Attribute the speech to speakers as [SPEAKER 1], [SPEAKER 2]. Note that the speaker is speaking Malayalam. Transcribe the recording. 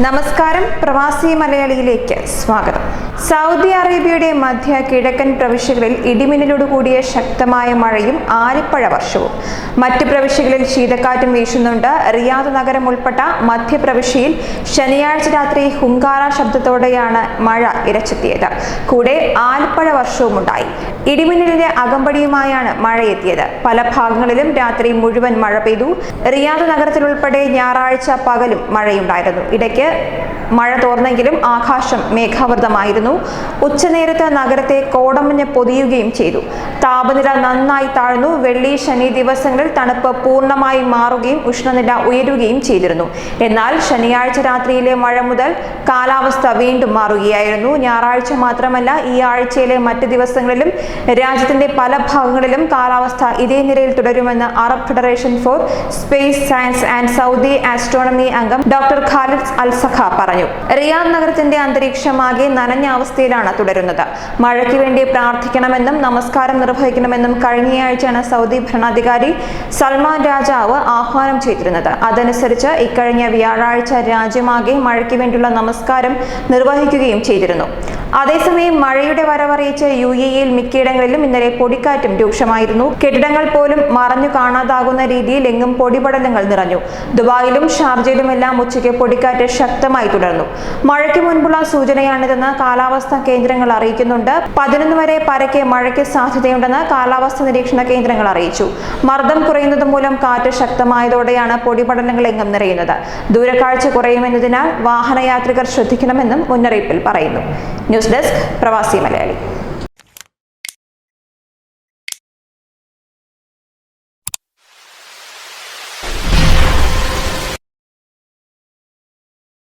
[SPEAKER 1] നമസ്കാരം, പ്രവാസി മലയാളിയിലേക്ക് സ്വാഗതം. സൗദി അറേബ്യയുടെ മധ്യ കിഴക്കൻ പ്രവിശ്യകളിൽ ഇടിമിന്നലോടുകൂടിയ ശക്തമായ മഴയും ആലിപ്പഴ വർഷവും. മറ്റ് പ്രവിശ്യകളിൽ ശീതക്കാറ്റും വീശുന്നുണ്ട്. റിയാദ് നഗരം ഉൾപ്പെട്ട മധ്യപ്രവിശ്യയിൽ ശനിയാഴ്ച രാത്രി ഹുങ്കാര ശബ്ദത്തോടെയാണ് മഴ ഇരച്ചെത്തിയത്. കൂടെ ആലിപ്പഴ വർഷവും ഉണ്ടായി. ഇടിമിന്നലിന്റെ അകമ്പടിയുമായാണ് മഴയെത്തിയത്. പല ഭാഗങ്ങളിലും രാത്രി മുഴുവൻ മഴ പെയ്തു. റിയാദ് നഗരത്തിലുൾപ്പെടെ ഞായറാഴ്ച പകലും മഴയുണ്ടായിരുന്നു. ഇടയ്ക്ക് മഴ തോർന്നെങ്കിലും ആകാശം മേഘാവൃതമായിരുന്നു. ഉച്ചനേരത്ത് നഗരത്തെ കോടമഞ്ഞ് പൊതിയുകയും ചെയ്തു. താപനില നന്നായി താഴ്ന്നു. വെള്ളി, ശനി ദിവസങ്ങളിൽ തണുപ്പ് പൂർണ്ണമായി മാറുകയും ഉഷ്ണനില ഉയരുകയും ചെയ്തിരുന്നു. എന്നാൽ ശനിയാഴ്ച രാത്രിയിലെ മഴ മുതൽ കാലാവസ്ഥ വീണ്ടും മാറുകയായിരുന്നു. ഞായറാഴ്ച മാത്രമല്ല, ഈ ആഴ്ചയിലെ മറ്റ് ദിവസങ്ങളിലും രാജ്യത്തിന്റെ പല ഭാഗങ്ങളിലും കാലാവസ്ഥ ഇതേ നിലയിൽ തുടരുമെന്ന് Arab federation for space science and Saudi astronomy അംഗം ഡോക്ടർ ഖാലിദ് അൽ-സഖ പറഞ്ഞു. റിയാദ് നഗരത്തിന്റെ അന്തരീക്ഷമാകെ നനഞ്ഞ അവസ്ഥയിലാണ് തുടരുന്നത്. മഴയ്ക്ക് വേണ്ടി പ്രാർത്ഥിക്കണമെന്നും നമസ്കാരം നിർവഹിക്കണമെന്നും കഴിഞ്ഞയാഴ്ചയാണ് സൗദി ഭരണാധികാരി സൽമാൻ രാജാവ് ആഹ്വാനം ചെയ്തിരുന്നത്. അതനുസരിച്ച് ഇക്കഴിഞ്ഞ വ്യാഴാഴ്ച രാജ്യമാകെ മഴയ്ക്ക് വേണ്ടിയുള്ള നമസ്കാരം നിർവഹിക്കുകയും ചെയ്തിരുന്നു. അതേസമയം മഴയുടെ വരവറിയിച്ച് UAE-യിൽ മിക്കയിടങ്ങളിലും ഇന്നലെ പൊടിക്കാറ്റും രൂക്ഷമായിരുന്നു. കെട്ടിടങ്ങൾ പോലും മറഞ്ഞു കാണാതാകുന്ന രീതിയിൽ എങ്ങും പൊടിപടലങ്ങൾ നിറഞ്ഞു. ദുബായിലും ഷാർജയിലുമെല്ലാം ഉച്ചയ്ക്ക് പൊടിക്കാറ്റ് ശക്തമായി തുടർന്നു. മഴയ്ക്ക് മുൻപുള്ള സൂചനയാണിതെന്ന് കാലാവസ്ഥാ കേന്ദ്രങ്ങൾ അറിയിക്കുന്നുണ്ട്. 11 വരെ പരക്കെ മഴയ്ക്ക് സാധ്യതയുണ്ടെന്ന് കാലാവസ്ഥാ നിരീക്ഷണ കേന്ദ്രങ്ങൾ അറിയിച്ചു. മർദ്ദം കുറയുന്നത് മൂലം കാറ്റ് ശക്തമായതോടെയാണ് പൊടിപടലങ്ങൾ എങ്ങും നിറയുന്നത്. ദൂരക്കാഴ്ച കുറയുമെന്നതിനാൽ വാഹനയാത്രികർ ശ്രദ്ധിക്കണമെന്നും മുന്നറിയിപ്പിൽ പറയുന്നു. ന്യൂസ് ഡെസ്ക്, പ്രവാസി മലയാളി.